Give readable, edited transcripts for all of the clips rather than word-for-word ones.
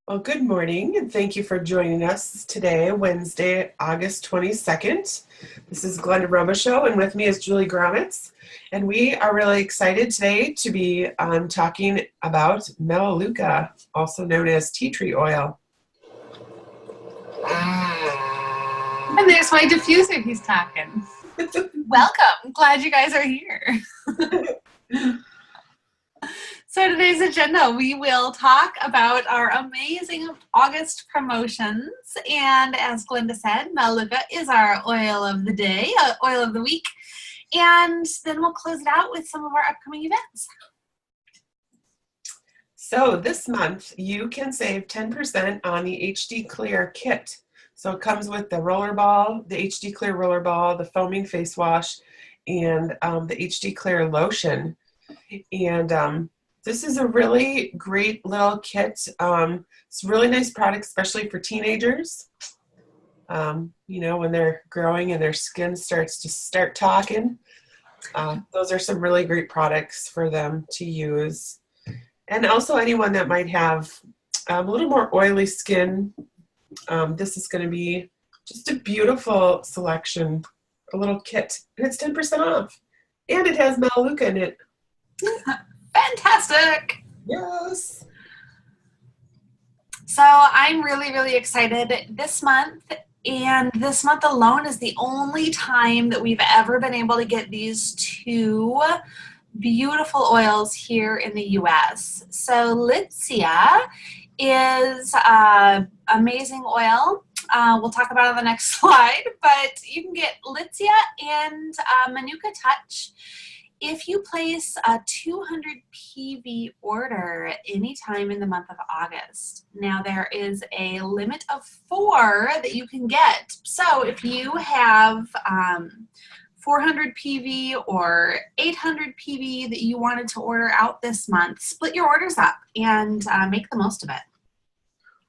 Well, good morning, and thank you for joining us today, Wednesday, August 22nd. This is Glenda Roma Show, and with me is Julie Gromitz. And we are really excited today to be talking about Melaleuca, also known as tea tree oil. And there's my diffuser. He's talking. Welcome. Glad you guys are here. So today's agenda, we will talk about our amazing August promotions. And as Glenda said, Melaleuca is our oil of the day, oil of the week. And then we'll close it out with some of our upcoming events. So this month, you can save 10% on the HD Clear kit. So it comes with the roller ball, the HD Clear roller ball, the foaming face wash, and the HD Clear lotion. And this is a really great little kit. It's a really nice product, especially for teenagers. When they're growing and their skin starts to talking. Those are some really great products for them to use. And also anyone that might have a little more oily skin, this is going to be just a beautiful selection, a little kit. And it's 10% off. And it has Melaleuca in it. Fantastic. Yes. So I'm really, really excited this month. And this month alone is the only time that we've ever been able to get these two beautiful oils here in the U.S. So Litzia is amazing oil. We'll talk about it on the next slide, but you can get Litzia and Melaleuca Touch if you place a 200 PV order anytime in the month of August. Now there is a limit of 4 that you can get. So if you have 400 PV or 800 PV that you wanted to order out this month, split your orders up and make the most of it.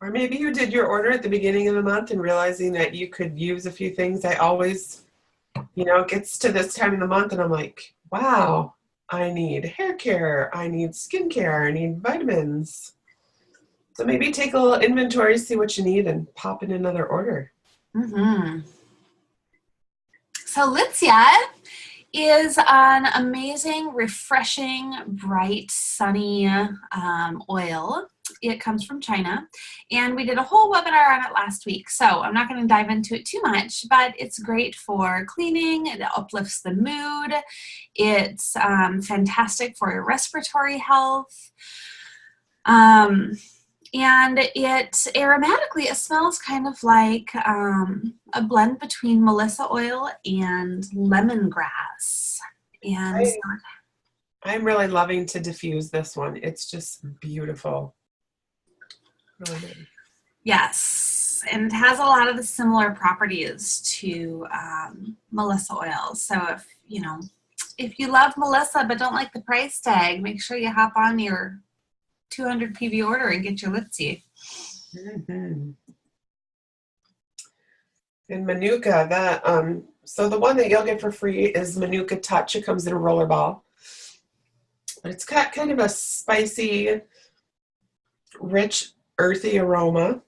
Or maybe you did your order at the beginning of the month and realizing that you could use a few things. I always, it gets to this time of the month and I'm like, wow, I need hair care, I need skin care, I need vitamins. So maybe take a little inventory, see what you need, and pop in another order. Mm-hmm. So Litzia is an amazing, refreshing, bright, sunny oil. It comes from China, and we did a whole webinar on it last week, so I'm not going to dive into it too much, but it's great for cleaning. It uplifts the mood. It's fantastic for your respiratory health. And it aromatically, it smells kind of like a blend between Melissa oil and lemongrass. And I'm really loving to diffuse this one. It's just beautiful. Really good. Yes, and it has a lot of the similar properties to Melissa oil. So if you love Melissa but don't like the price tag, make sure you hop on your 200 PV order and get your Litzia. Mm-hmm. And Melaleuca, so the one that you'll get for free is Melaleuca Touch. It comes in a roller ball. But it's got kind of a spicy, rich, earthy aroma.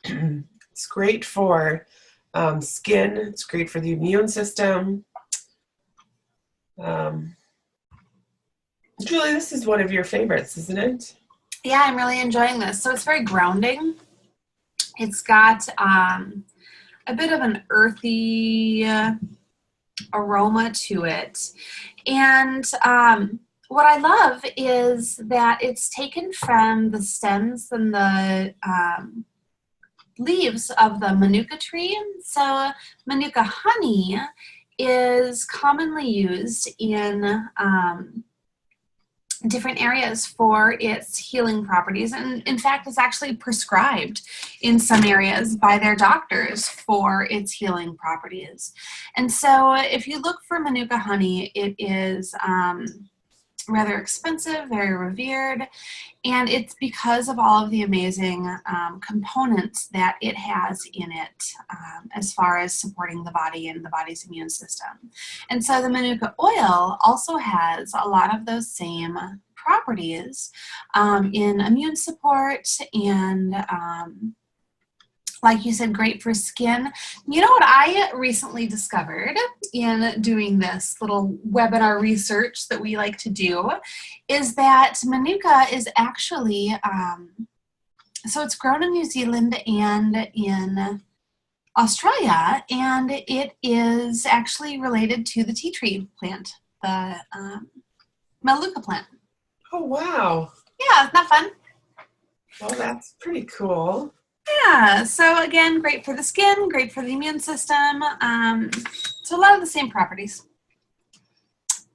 It's great for skin. It's great for the immune system. Julie, this is one of your favorites, isn't it? Yeah, I'm really enjoying this. So it's very grounding. It's got a bit of an earthy aroma to it. And what I love is that it's taken from the stems and the leaves of the Manuka tree. So Manuka honey is commonly used in different areas for its healing properties, and in fact it's actually prescribed in some areas by their doctors for its healing properties. And so if you look for Manuka honey, it is rather expensive, very revered, and it's because of all of the amazing components that it has in it as far as supporting the body and the body's immune system. And so the Manuka oil also has a lot of those same properties in immune support and like you said, great for skin. You know what I recently discovered in doing this little webinar research that we like to do is that Manuka is actually, so it's grown in New Zealand and in Australia, and it is actually related to the tea tree plant, the Melaleuca plant. Oh, wow. Yeah, isn't that fun? Well, that's pretty cool. Yeah, so again, great for the skin, great for the immune system. So a lot of the same properties,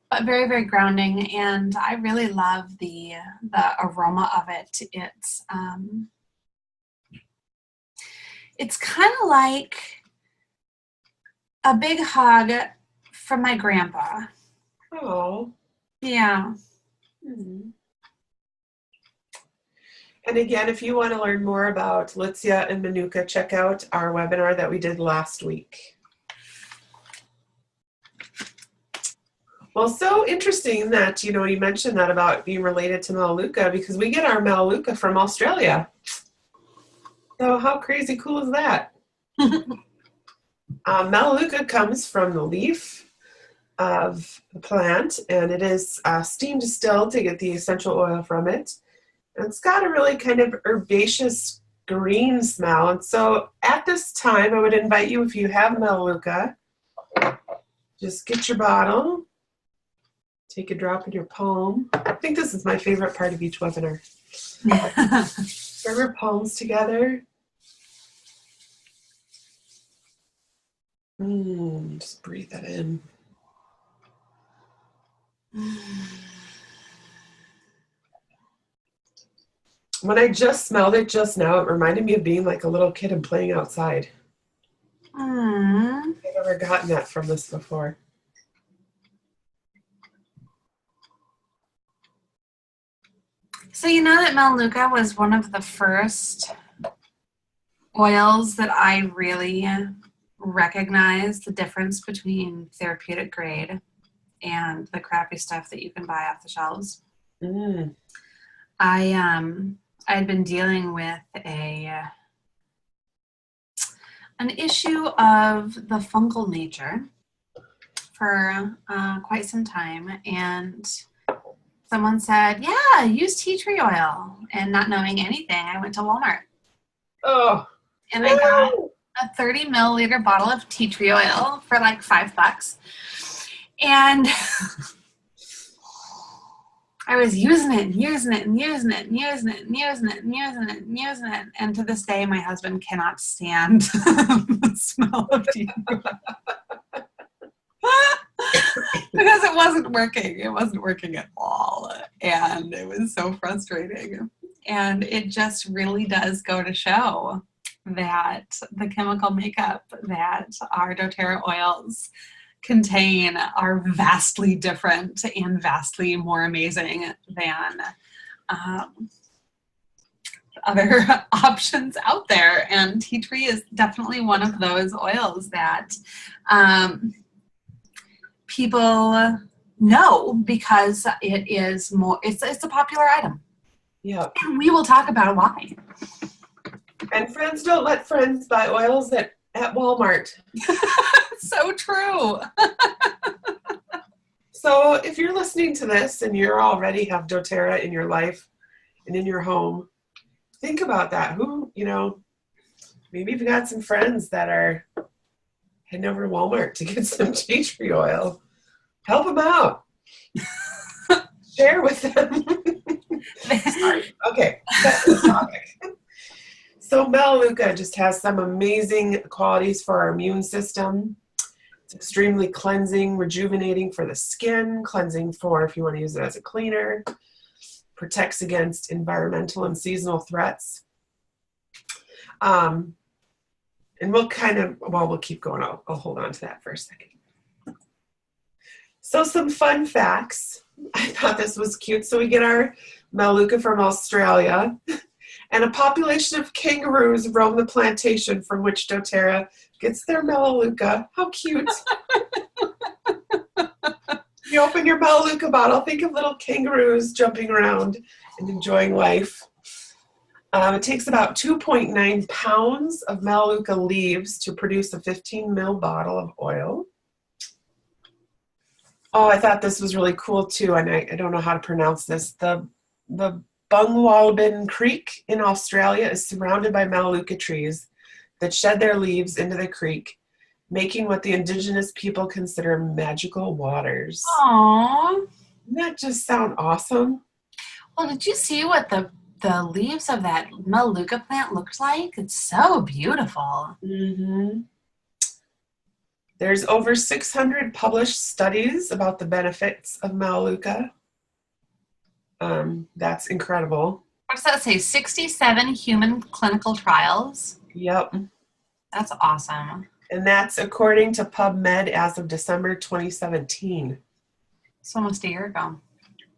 but very, very grounding. And I really love the aroma of it. It's kind of like a big hug from my grandpa. Oh. Yeah. Hmm. And again, if you want to learn more about Litsea and Manuka, check out our webinar that we did last week. Well, so interesting that, you mentioned that about being related to Melaleuca, because we get our Melaleuca from Australia. So how crazy cool is that? Melaleuca comes from the leaf of the plant, and it is steam distilled to get the essential oil from it. It's got a really kind of herbaceous green smell. And so at this time, I would invite you, if you have Melaleuca, just get your bottle, take a drop in your palm. I think this is my favorite part of each webinar. Rub your palms together. Just breathe that in. When I just smelled it just now, it reminded me of being like a little kid and playing outside. I've never gotten that from this before. So you know that Melaleuca was one of the first oils that I really recognized the difference between therapeutic grade and the crappy stuff that you can buy off the shelves. I had been dealing with an issue of the fungal nature for quite some time, and someone said, yeah, use tea tree oil. And not knowing anything, I went to Walmart. Oh. And I got a 30 milliliter bottle of tea tree oil for like $5. And I was using it and using it and using it and using it and using it and using it and using it. And to this day, my husband cannot stand the smell of tea tree oil. Because it wasn't working. It wasn't working at all. And it was so frustrating. And it just really does go to show that the chemical makeup that our doTERRA oils contain are vastly different and vastly more amazing than other options out there. And tea tree is definitely one of those oils that people know because it is more, it's a popular item. Yeah. And we will talk about why. And friends don't let friends buy oils at Walmart. So true. So if you're listening to this and you already have doTERRA in your life and in your home, think about that. Who, maybe you've got some friends that are heading over to Walmart to get some tea tree oil. Help them out. Share with them. Sorry. Okay, that's the topic. So Melaleuca just has some amazing qualities for our immune system. It's extremely cleansing, rejuvenating for the skin, cleansing for if you want to use it as a cleaner, protects against environmental and seasonal threats. And we'll keep going. I'll hold on to that for a second. So some fun facts I thought this was cute. So we get our Melaleuca from Australia, and a population of kangaroos roam the plantation from which doTERRA gets their Melaleuca. How cute. You open your Melaleuca bottle, think of little kangaroos jumping around and enjoying life. It takes about 2.9 pounds of Melaleuca leaves to produce a 15 ml bottle of oil. Oh, I thought this was really cool too, and I don't know how to pronounce this. The Bungwalbin Creek in Australia is surrounded by Melaleuca trees that shed their leaves into the creek, making what the indigenous people consider magical waters. Aww. Doesn't that just sound awesome? Well, did you see what the leaves of that Melaleuca plant looked like? It's so beautiful. Mm-hmm. There's over 600 published studies about the benefits of Melaleuca. That's incredible. What does that say? 67 human clinical trials? Yep. That's awesome. And that's according to PubMed as of December 2017. It's almost a year ago.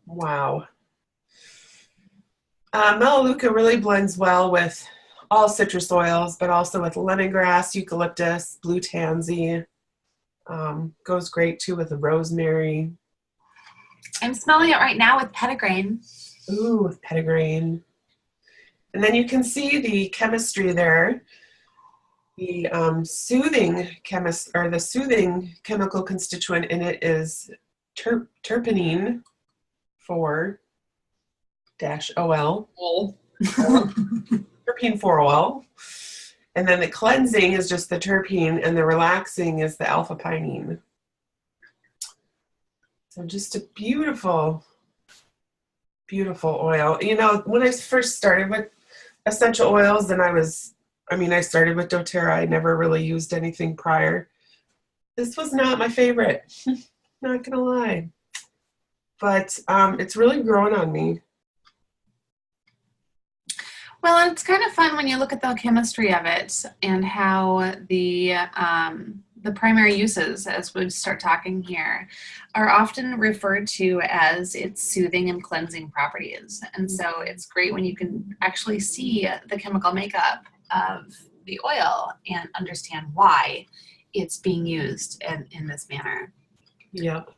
Wow. Melaleuca really blends well with all citrus oils, but also with lemongrass, eucalyptus, blue tansy. Goes great too with the rosemary. I'm smelling it right now with petitgrain. Ooh, with petitgrain. And then you can see the chemistry there. The soothing chemical constituent in it is terpenine 4-OL. Terpene 4-OL. And then the cleansing is just the terpene, and the relaxing is the alpha pinene. So just a beautiful, beautiful oil. You know, when I first started with essential oils, and I started with doTERRA. I never really used anything prior. This was not my favorite, not gonna lie. But it's really growing on me. Well, and it's kind of fun when you look at the chemistry of it and how the primary uses, as we start talking here, are often referred to as its soothing and cleansing properties. And so it's great when you can actually see the chemical makeup of the oil and understand why it's being used in this manner. Yep.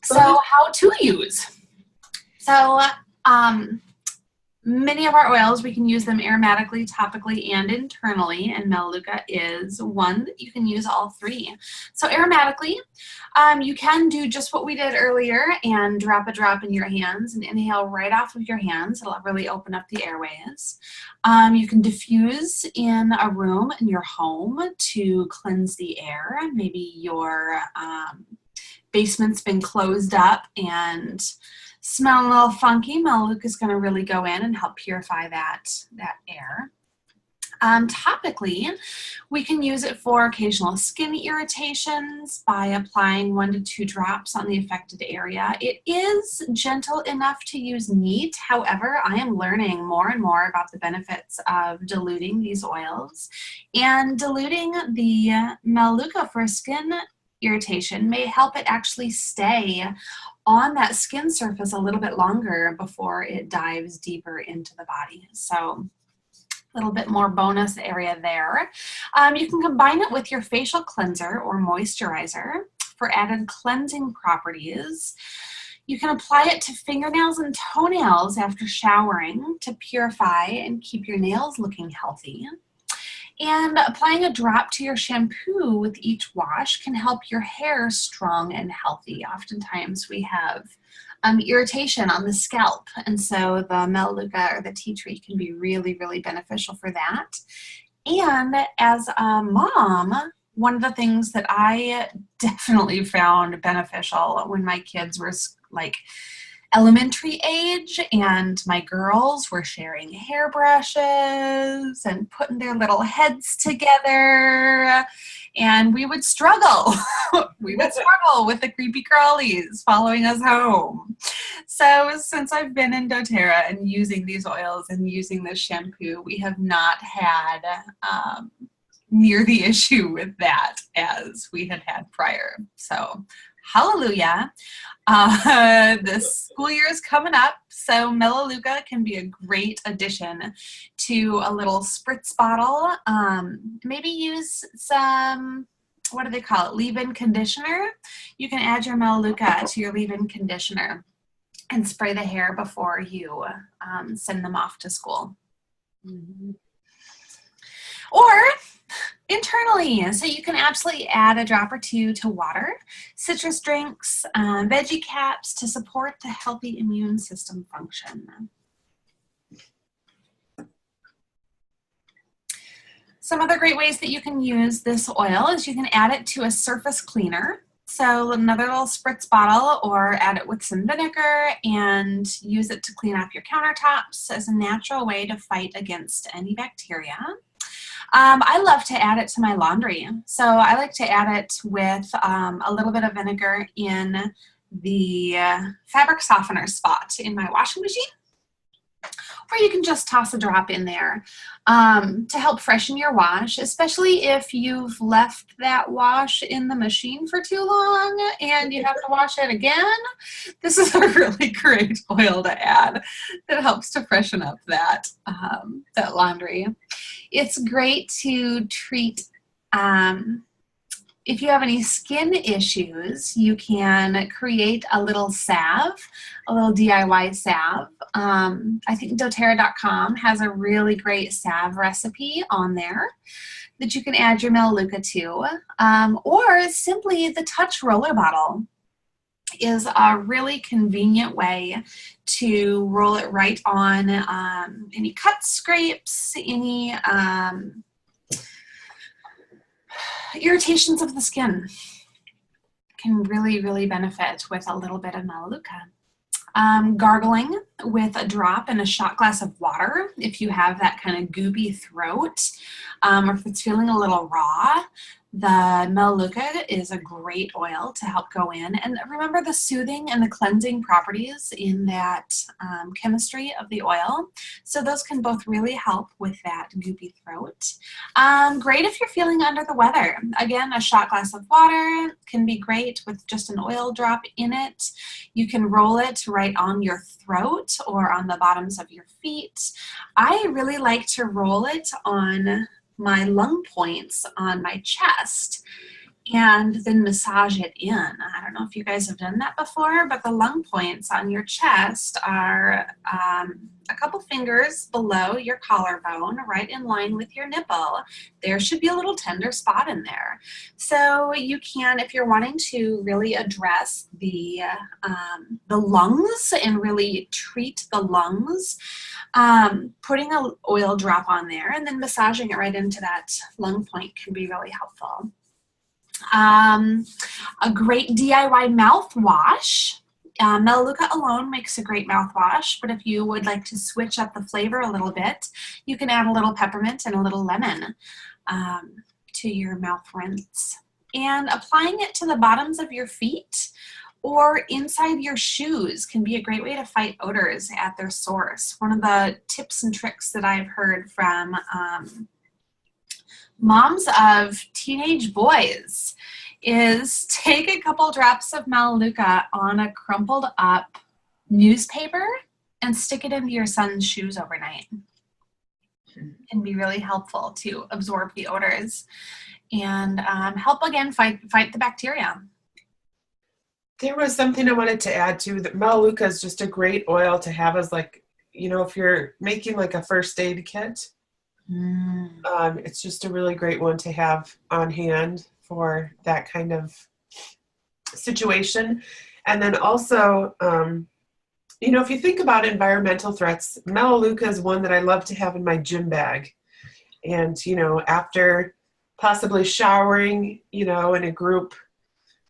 So how to use. So many of our oils, we can use them aromatically, topically, and internally, and Melaleuca is one that you can use all three. So aromatically, you can do just what we did earlier and drop a drop in your hands and inhale right off of your hands. It'll really open up the airways. You can diffuse in a room in your home to cleanse the air. Maybe your basement's been closed up and smelling a little funky. Melaleuca is going to really go in and help purify that air. Topically, we can use it for occasional skin irritations by applying 1 to 2 drops on the affected area. It is gentle enough to use neat. However, I am learning more and more about the benefits of diluting these oils, and diluting the Melaleuca for skin irritation may help it actually stay on that skin surface a little bit longer before it dives deeper into the body. So a little bit more bonus area there. You can combine it with your facial cleanser or moisturizer for added cleansing properties. You can apply it to fingernails and toenails after showering to purify and keep your nails looking healthy. And applying a drop to your shampoo with each wash can help your hair strong and healthy. Oftentimes we have irritation on the scalp, and so the Melaleuca or the tea tree can be really, really beneficial for that. And as a mom, one of the things that I definitely found beneficial when my kids were like elementary age and my girls were sharing hairbrushes and putting their little heads together, and we would struggle. We would struggle with the creepy crawlies following us home. So since I've been in doTERRA and using these oils and using this shampoo, we have not had near the issue with that as we had prior. So hallelujah. The school year is coming up, so Melaleuca can be a great addition to a little spritz bottle. Maybe use some, what do they call it, leave-in conditioner. You can add your Melaleuca to your leave-in conditioner and spray the hair before you send them off to school. Mm-hmm. Or internally, so you can absolutely add a drop or two to water, citrus drinks, veggie caps to support the healthy immune system function. Some other great ways that you can use this oil is you can add it to a surface cleaner. So another little spritz bottle, or add it with some vinegar and use it to clean up your countertops as a natural way to fight against any bacteria. I love to add it to my laundry. So I like to add it with a little bit of vinegar in the fabric softener spot in my washing machine. Or you can just toss a drop in there to help freshen your wash, especially if you've left that wash in the machine for too long and you have to wash it again. This is a really great oil to add that helps to freshen up that laundry. It's great to treat if you have any skin issues, you can create a little salve, a little DIY salve. I think doTERRA.com has a really great salve recipe on there that you can add your Melaleuca to. Or simply the Touch Roller Bottle is a really convenient way to roll it right on any cuts, scrapes, any irritations of the skin. Can really, really benefit with a little bit of Melaleuca. Gargling with a drop in a shot glass of water if you have that kind of goopy throat, or if it's feeling a little raw. The Melaleuca is a great oil to help go in. And remember the soothing and the cleansing properties in that chemistry of the oil. So those can both really help with that goopy throat. Great if you're feeling under the weather. Again, a shot glass of water can be great with just an oil drop in it. You can roll it right on your throat or on the bottoms of your feet. I really like to roll it on my lung points on my chest and then massage it in. I don't know if you guys have done that before, but the lung points on your chest are a couple fingers below your collarbone, right in line with your nipple. There should be a little tender spot in there. So you can, if you're wanting to really address the lungs and really treat the lungs, putting an oil drop on there and then massaging it right into that lung point can be really helpful. A great DIY mouthwash. Melaleuca alone makes a great mouthwash, but if you would like to switch up the flavor a little bit, you can add a little peppermint and a little lemon to your mouth rinse. And applying it to the bottoms of your feet or inside your shoes can be a great way to fight odors at their source. One of the tips and tricks that I've heard from moms of teenage boys is take a couple drops of Melaleuca on a crumpled up newspaper and stick it into your son's shoes overnight. It can be really helpful to absorb the odors and help again fight the bacteria. There was something I wanted to add too, that Melaleuca is just a great oil to have as, like, you know, if you're making like a first aid kit. It's just a really great one to have on hand for that kind of situation. And then also, you know, if you think about environmental threats, Melaleuca is one that I love to have in my gym bag. And, you know, after possibly showering, you know, in a group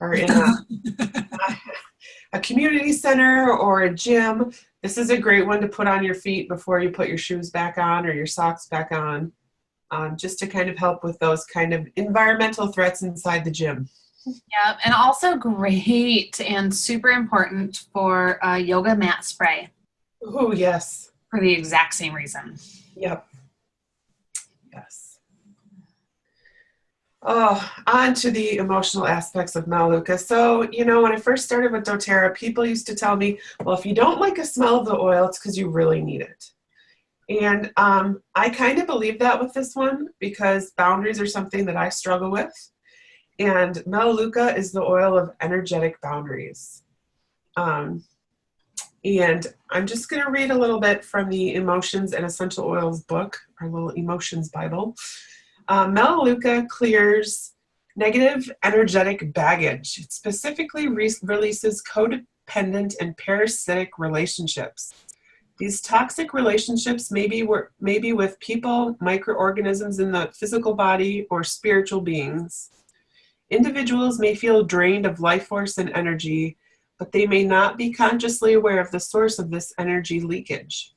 or in a community center or a gym, this is a great one to put on your feet before you put your shoes back on or your socks back on, just to kind of help with those kind of environmental threats inside the gym. Yeah, and also great and super important for yoga mat spray. Oh, yes. For the exact same reason. Yep. Yes. Oh, on to the emotional aspects of Melaleuca. So, when I first started with doTERRA, people used to tell me, well, if you don't like the smell of the oil, it's because you really need it. And I kind of believe that with this one because boundaries are something that I struggle with. And Melaleuca is the oil of energetic boundaries. Um, and I'm just going to read a little bit from the Emotions and Essential Oils book, our little emotions Bible. Melaleuca clears negative energetic baggage. It specifically releases codependent and parasitic relationships. These toxic relationships may be with people, microorganisms in the physical body, or spiritual beings. Individuals may feel drained of life force and energy, but they may not be consciously aware of the source of this energy leakage.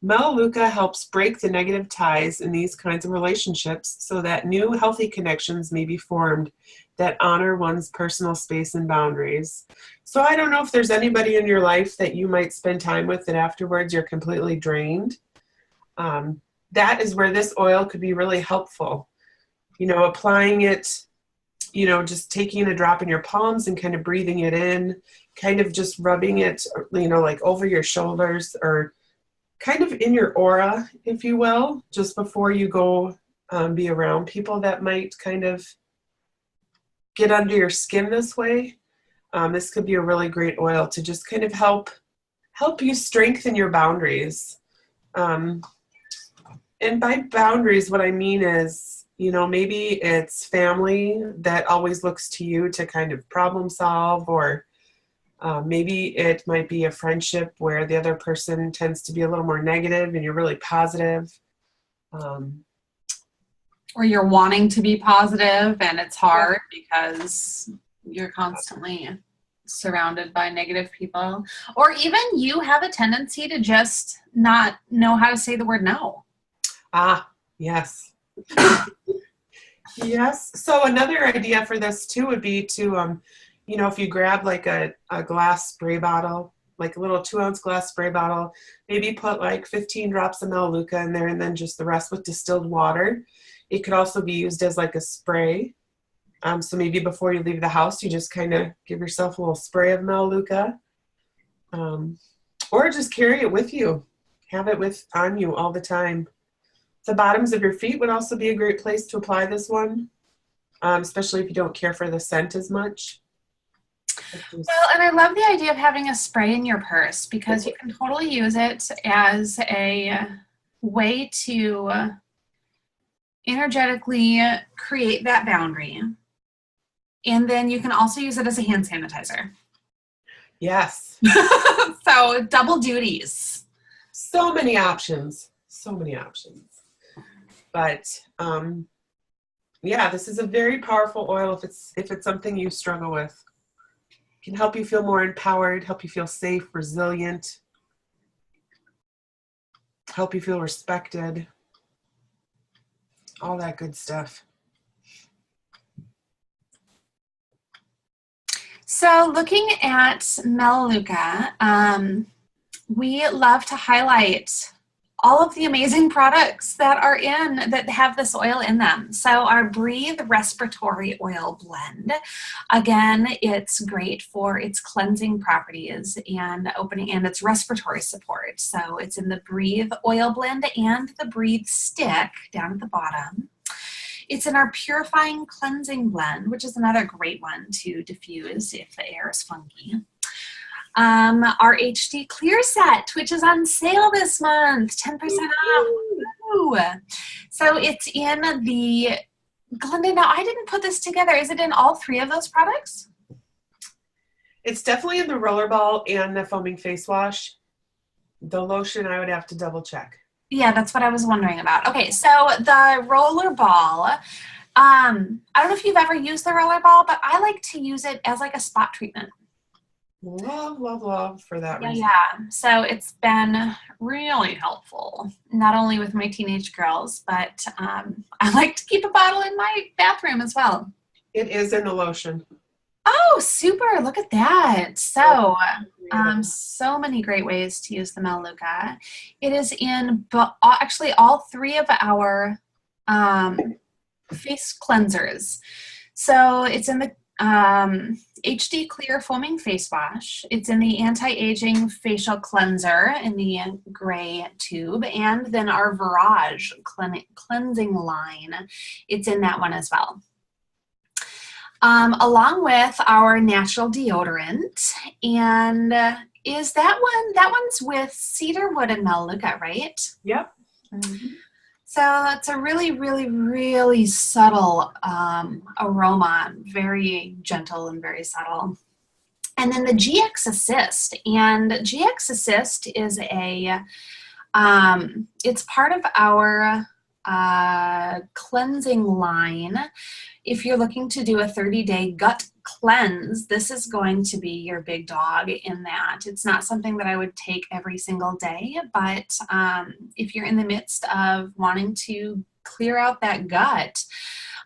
Melaleuca helps break the negative ties in these kinds of relationships so that new healthy connections may be formed that honor one's personal space and boundaries. So I don't know if there's anybody in your life that you might spend time with that afterwards you're completely drained. That is where this oil could be really helpful. Applying it, just taking a drop in your palms and kind of breathing it in, kind of just rubbing it, like over your shoulders or kind of in your aura, if you will, just before you go be around people that might kind of get under your skin this way. This could be a really great oil to just kind of help you strengthen your boundaries. And by boundaries, what I mean is, maybe it's family that always looks to you to kind of problem solve, or maybe it might be a friendship where the other person tends to be a little more negative and you're really positive. Or you're wanting to be positive and it's hard because you're constantly surrounded by negative people. Or even you have a tendency to just not know how to say the word no. Yes. Yes. So another idea for this too would be to, if you grab like a glass spray bottle, like a little 2-ounce glass spray bottle, maybe put like 15 drops of Melaleuca in there and then just the rest with distilled water. It could also be used as like a spray. So maybe before you leave the house, you just kind of give yourself a little spray of Melaleuca. Or just carry it with you. Have it on you all the time. The bottoms of your feet would also be a great place to apply this one, especially if you don't care for the scent as much. Well, and I love the idea of having a spray in your purse because you can totally use it as a way to energetically create that boundary. And then you can also use it as a hand sanitizer. Yes. So double duties. So many options. But yeah, this is a very powerful oil if it's something you struggle with. It can help you feel more empowered, help you feel safe, resilient, help you feel respected, all that good stuff. So looking at Melaleuca, we love to highlight all of the amazing products that have this oil in them. So our Breathe Respiratory Oil Blend, again, it's great for its cleansing properties and opening and its respiratory support. So it's in the Breathe Oil Blend and the Breathe Stick down at the bottom. It's in our Purifying Cleansing Blend, which is another great one to diffuse if the air is funky. Our HD Clear Set, which is on sale this month, 10% off. Woo! So it's in the Glenda. Now, I didn't put this together. Is it in all 3 of those products? It's definitely in the rollerball and the foaming face wash. The lotion, I would have to double check. Yeah, that's what I was wondering about. Okay, so the rollerball. I don't know if you've ever used the rollerball, but I like to use it as like a spot treatment. Love for that reason. Yeah. So it's been really helpful, not only with my teenage girls, but I like to keep a bottle in my bathroom as well. It is in the lotion. Oh, super. Look at that. So, so many great ways to use the Melaleuca. It is in actually all 3 of our face cleansers. So it's in the HD Clear Foaming Face Wash. It's in the Anti-Aging Facial Cleanser in the gray tube, and then our Virage cleansing line. It's in that one as well. Along with our natural deodorant, and is that one? That one's with cedarwood and Melaleuca, right? Yep. Mm-hmm. So it's a really, really, really subtle aroma, very gentle and very subtle. And then the GX Assist, and GX Assist is it's part of our cleansing line. If you're looking to do a 30-day gut cleanse, this is going to be your big dog in that. It's not something that I would take every single day, but if you're in the midst of wanting to clear out that gut,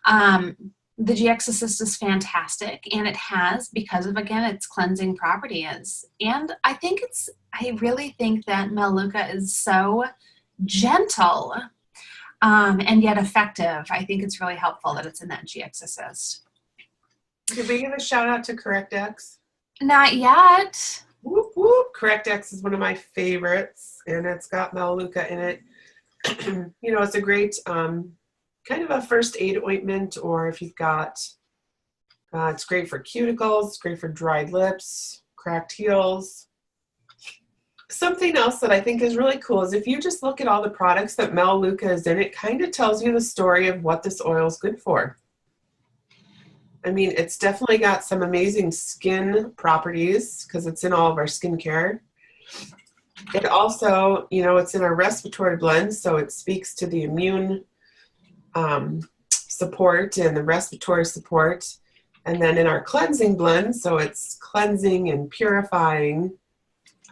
the GX Assist is fantastic, and it has, because of, again, its cleansing properties. And I really think that Melaleuca is so gentle and yet effective. I think it's really helpful that it's in that GX Assist. Did we give a shout out to CorrectX? Not yet. Whoop, whoop. CorrectX is one of my favorites, and it's got Melaleuca in it. You know, it's a great kind of a first aid ointment, or if you've got, it's great for cuticles, it's great for dried lips, cracked heels. Something else that I think is really cool is if you just look at all the products that Melaleuca is in, it kind of tells you the story of what this oil is good for. I mean, it's definitely got some amazing skin properties because it's in all of our skincare. It also, you know, it's in our respiratory blend, so it speaks to the immune support and the respiratory support. And then in our cleansing blend, so it's cleansing and purifying.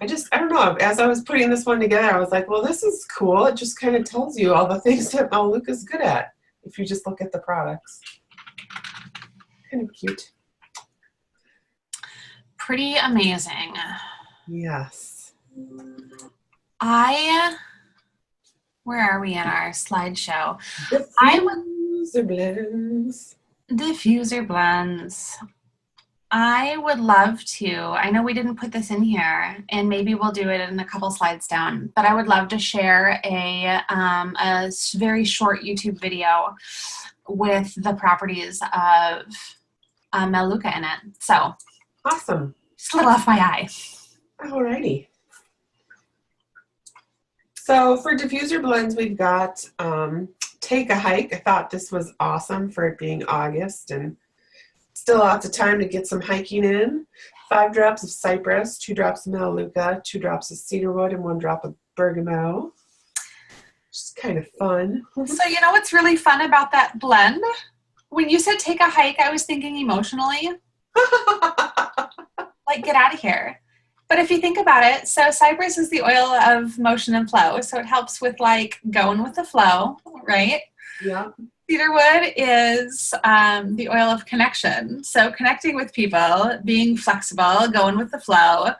I don't know, as I was putting this one together, I was like, well, this is cool. It just kind of tells you all the things that Melaleuca is good at if you just look at the products. Kind of cute. Pretty amazing. Yes. Where are we in our slideshow? Diffuser blends. Diffuser blends. I would love to, I know we didn't put this in here, and maybe we'll do it in a couple slides down, but I would love to share a very short YouTube video with the properties of Melaleuca in it. So awesome. Just a little FYI. Alrighty. So for diffuser blends, we've got Take a Hike. I thought this was awesome for it being August and still lots of time to get some hiking in. 5 drops of cypress, 2 drops of Melaleuca, 2 drops of cedarwood, and 1 drop of bergamot. Just kind of fun. So you know what's really fun about that blend? When you said take a hike, I was thinking emotionally. Like, get out of here. But if you think about it, so cypress is the oil of motion and flow. So it helps with like going with the flow, right? Yeah. Cedarwood is the oil of connection. So connecting with people, being flexible, going with the flow.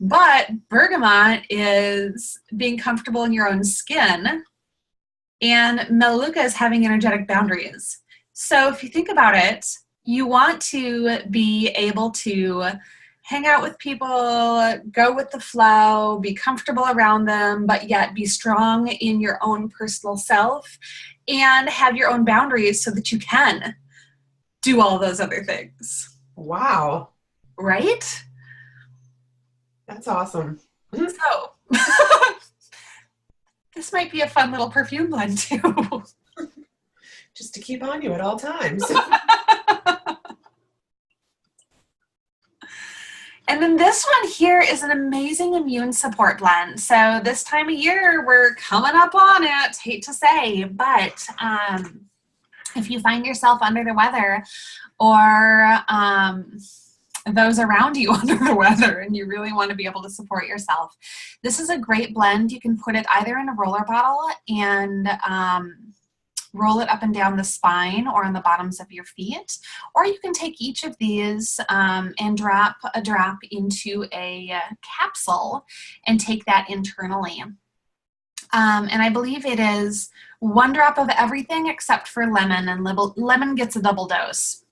But bergamot is being comfortable in your own skin. And Melaleuca is having energetic boundaries. So if you think about it, you want to be able to hang out with people, go with the flow, be comfortable around them, but yet be strong in your own personal self and have your own boundaries so that you can do all those other things. Wow. Right? That's awesome. So, this might be a fun little perfume blend too. Just to keep on you at all times. And then this one here is an amazing immune support blend. So this time of year, we're coming up on it, hate to say, but if you find yourself under the weather or those around you under the weather and you really want to be able to support yourself, this is a great blend. You can put it either in a roller bottle and roll it up and down the spine or on the bottoms of your feet, or you can take each of these and drop a drop into a capsule and take that internally. And I believe it is 1 drop of everything except for lemon, and lemon gets a double dose.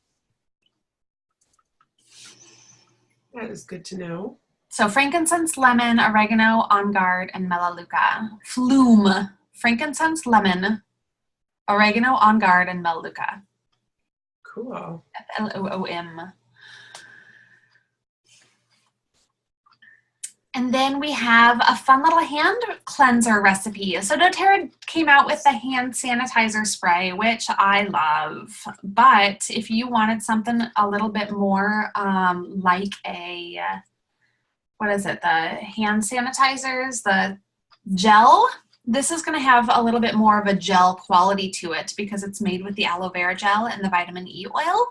That is good to know. So frankincense, lemon, oregano, on guard, and melaleuca. Flume. Frankincense, lemon, oregano, on guard, and melaleuca. Cool. Floom. And then we have a fun little hand cleanser recipe. So doTERRA came out with the hand sanitizer spray, which I love. But if you wanted something a little bit more like a, what is it, the hand sanitizers, the gel, this is going to have a little bit more of a gel quality to it because it's made with the aloe vera gel and the vitamin E oil.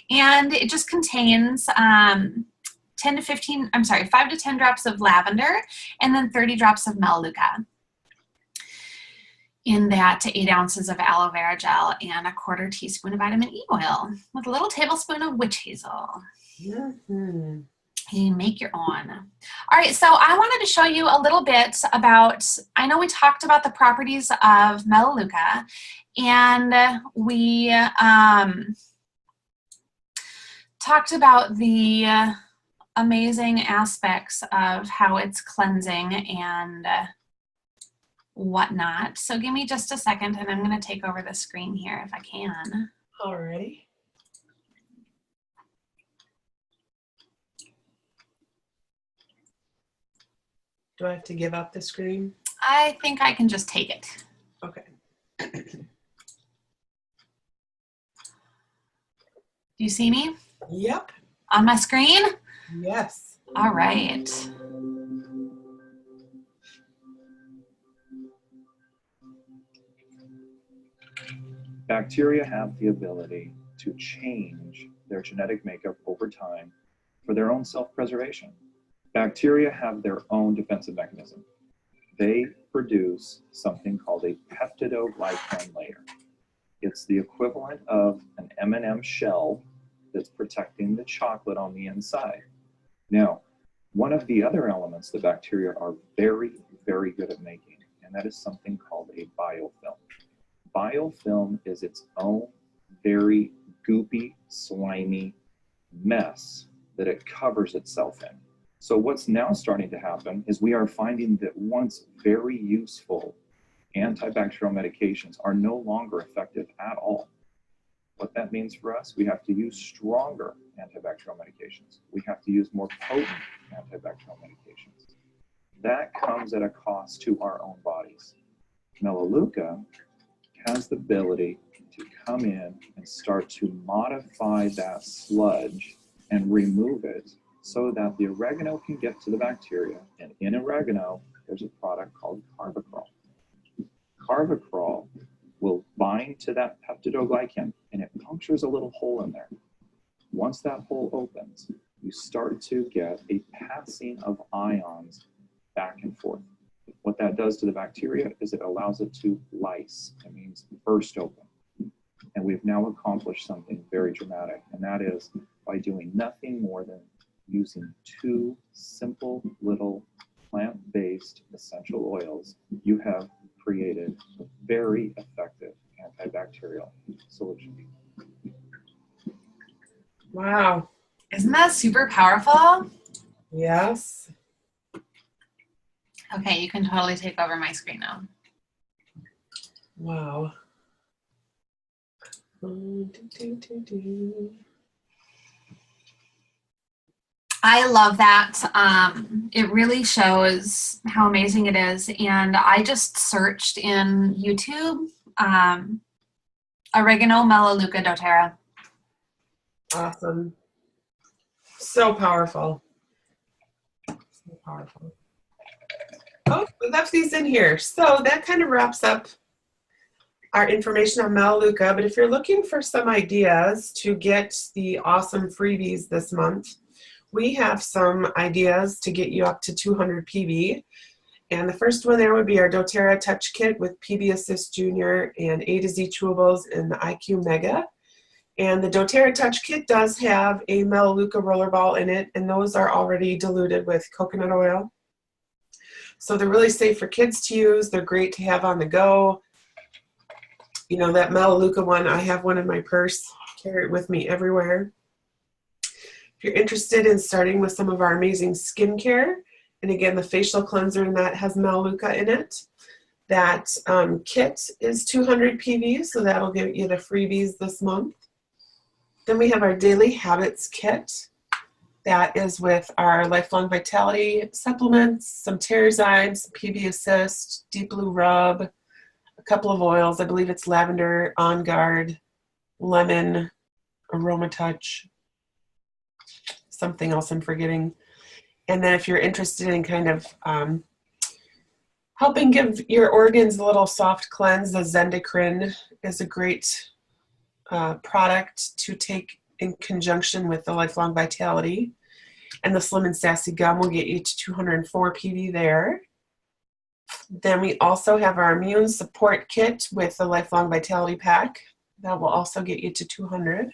And it just contains 5 to 10 drops of lavender and then 30 drops of Melaleuca in that to 8 ounces of aloe vera gel and a 1/4 teaspoon of vitamin E oil with a little tablespoon of witch hazel. Mm-hmm. You make your own. All right, so I wanted to show you a little bit about, I know we talked about the properties of Melaleuca, and we talked about the amazing aspects of how it's cleansing and whatnot. So give me just a second and I'm going to take over the screen here if I can. Alrighty. Do I have to give up the screen? I think I can just take it. Okay. Do you see me? Yep. On my screen? Yes. All right. Bacteria have the ability to change their genetic makeup over time for their own self-preservation. Bacteria have their own defensive mechanism. They produce something called a peptidoglycan layer. It's the equivalent of an M&M shell that's protecting the chocolate on the inside. Now, one of the other elements the bacteria are very, very good at making, and that is something called a biofilm. Biofilm is its own very goopy, slimy mess that it covers itself in. So what's now starting to happen is we are finding that once very useful antibacterial medications are no longer effective at all. What that means for us, we have to use stronger antibacterial medications. We have to use more potent antibacterial medications. That comes at a cost to our own bodies. Melaleuca has the ability to come in and start to modify that sludge and remove it so that the oregano can get to the bacteria. And in oregano, there's a product called carvacrol. Carvacrol will bind to that peptidoglycan and it punctures a little hole in there. Once that hole opens, you start to get a passing of ions back and forth. What that does to the bacteria is it allows it to lyse. It means burst open. And we've now accomplished something very dramatic, and that is by doing nothing more than using 2 simple little plant-based essential oils, you have created a very effective antibacterial solution. Wow. Isn't that super powerful? Yes. Okay, you can totally take over my screen now. Wow. I love that. It really shows how amazing it is. And I just searched in YouTube, oregano, Melaleuca, doTERRA. Awesome. So powerful. So powerful. Oh, we left these in here. So that kind of wraps up our information on Melaleuca. But if you're looking for some ideas to get the awesome freebies this month, we have some ideas to get you up to 200 PB. And the first one there would be our doTERRA Touch Kit with PB Assist Junior and A to Z chewables and the IQ Mega. And the doTERRA Touch Kit does have a Melaleuca rollerball in it, and those are already diluted with coconut oil. So they're really safe for kids to use. They're great to have on the go. You know, that Melaleuca one, I have one in my purse, carry it with me everywhere. If you're interested in starting with some of our amazing skincare, and again, the facial cleanser in that has Melaleuca in it, that kit is 200 PV, so that'll give you the freebies this month. Then we have our Daily Habits kit. That is with our Lifelong Vitality supplements, some Terrazyme, PB Assist, Deep Blue Rub, a couple of oils. I believe it's lavender, On Guard, lemon, Aroma Touch, something else I'm forgetting. And then if you're interested in kind of helping give your organs a little soft cleanse, the Zendocrine is a great product to take in conjunction with the Lifelong Vitality. And the Slim and Sassy Gum will get you to 204 PV there. Then we also have our Immune Support Kit with the Lifelong Vitality Pack. That will also get you to 200.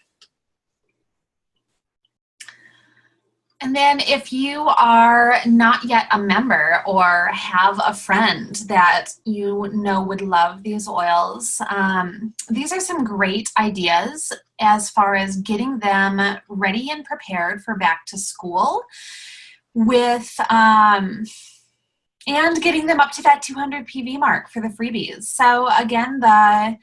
And then if you are not yet a member or have a friend that you know would love these oils, these are some great ideas as far as getting them ready and prepared for back to school with, and getting them up to that 200 PV mark for the freebies. So again, the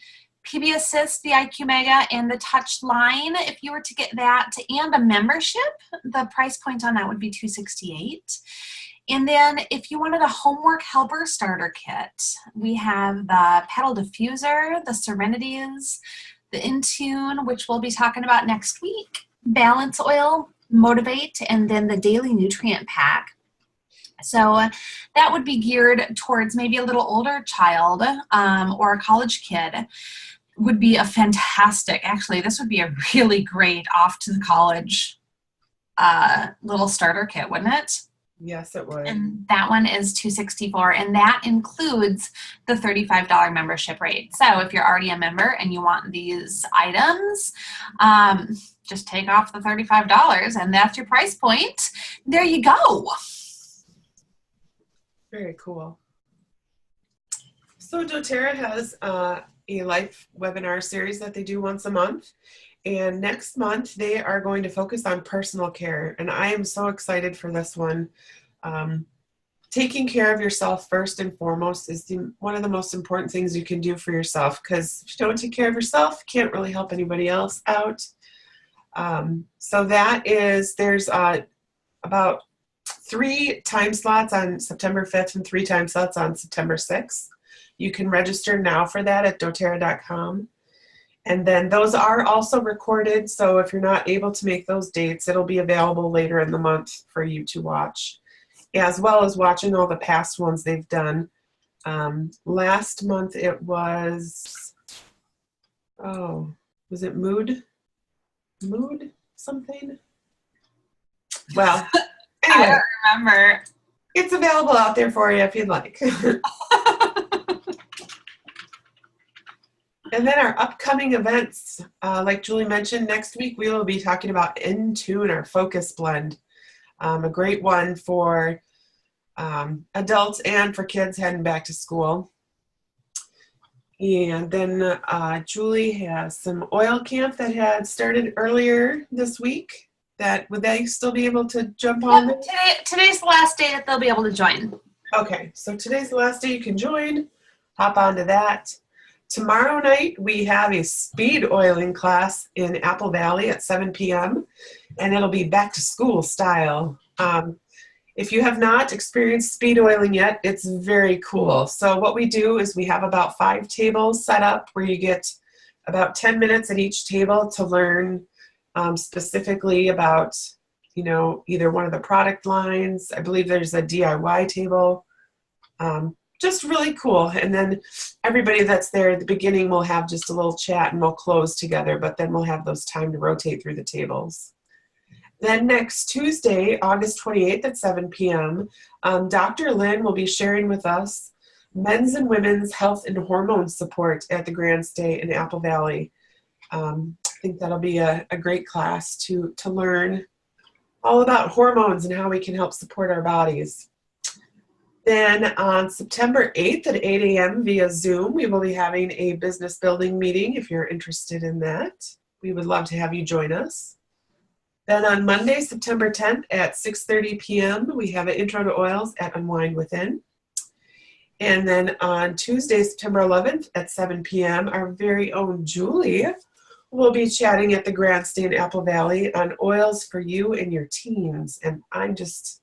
PB Assist, the IQ Mega, and the Touch line, if you were to get that and a membership, the price point on that would be $268. And then if you wanted a homework helper starter kit, we have the Pedal Diffuser, the Serenities, the Intune, which we'll be talking about next week, Balance Oil, Motivate, and then the Daily Nutrient Pack. So that would be geared towards maybe a little older child or a college kid. Would be a fantastic, actually, this would be a really great off to the college little starter kit, wouldn't it? Yes, it would. And that one is $264, and that includes the $35 membership rate. So if you're already a member and you want these items, just take off the $35 and that's your price point. There you go. Very cool. So doTERRA has a live webinar series that they do once a month. And next month, they are going to focus on personal care. And I am so excited for this one. Taking care of yourself first and foremost is one of the most important things you can do for yourself, because if you don't take care of yourself, you can't really help anybody else out. So that is, there's about 3 time slots on September 5th and 3 time slots on September 6th. You can register now for that at doterra.com. And then those are also recorded, so if you're not able to make those dates, it'll be available later in the month for you to watch, as well as watching all the past ones they've done. Last month it was, was it Mood something? Well, anyway, I don't remember. It's available out there for you if you'd like. And then our upcoming events, like Julie mentioned, next week we will be talking about Intune, our Focus Blend, a great one for adults and for kids heading back to school. And then Julie has some oil camp that had started earlier this week. Would they still be able to jump on? Yep, today's the last day that they'll be able to join. Okay, so today's the last day you can join. Hop onto that. Tomorrow night, we have a speed oiling class in Apple Valley at 7 p.m., and it'll be back to school style. If you have not experienced speed oiling yet, it's very cool. So what we do is we have about 5 tables set up where you get about 10 minutes at each table to learn specifically about, either one of the product lines. I believe there's a DIY table. Just really cool. And then everybody that's there at the beginning will have just a little chat and we'll close together, but then we'll have those time to rotate through the tables. Then next Tuesday, August 28th at 7 p.m., Dr. Lynn will be sharing with us men's and women's health and hormone support at the Grand Stay in Apple Valley. I think that'll be a great class to learn all about hormones and how we can help support our bodies. Then on September 8th at 8 a.m. via Zoom, we will be having a business building meeting if you're interested in that. We would love to have you join us. Then on Monday, September 10th at 6:30 p.m., we have an Intro to Oils at Unwind Within. And then on Tuesday, September 11th at 7 p.m., our very own Julie will be chatting at the Grandstand Apple Valley on oils for you and your teens. And I'm just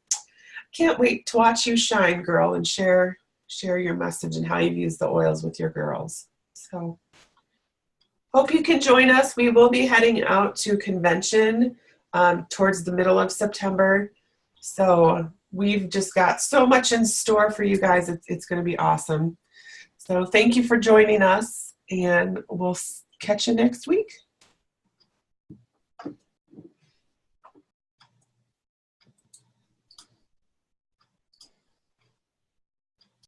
can't wait to watch you shine, girl, and share your message and how you've used the oils with your girls. So hope you can join us. We will be heading out to convention towards the middle of September. So we've just got so much in store for you guys. It's going to be awesome. So thank you for joining us, and we'll catch you next week.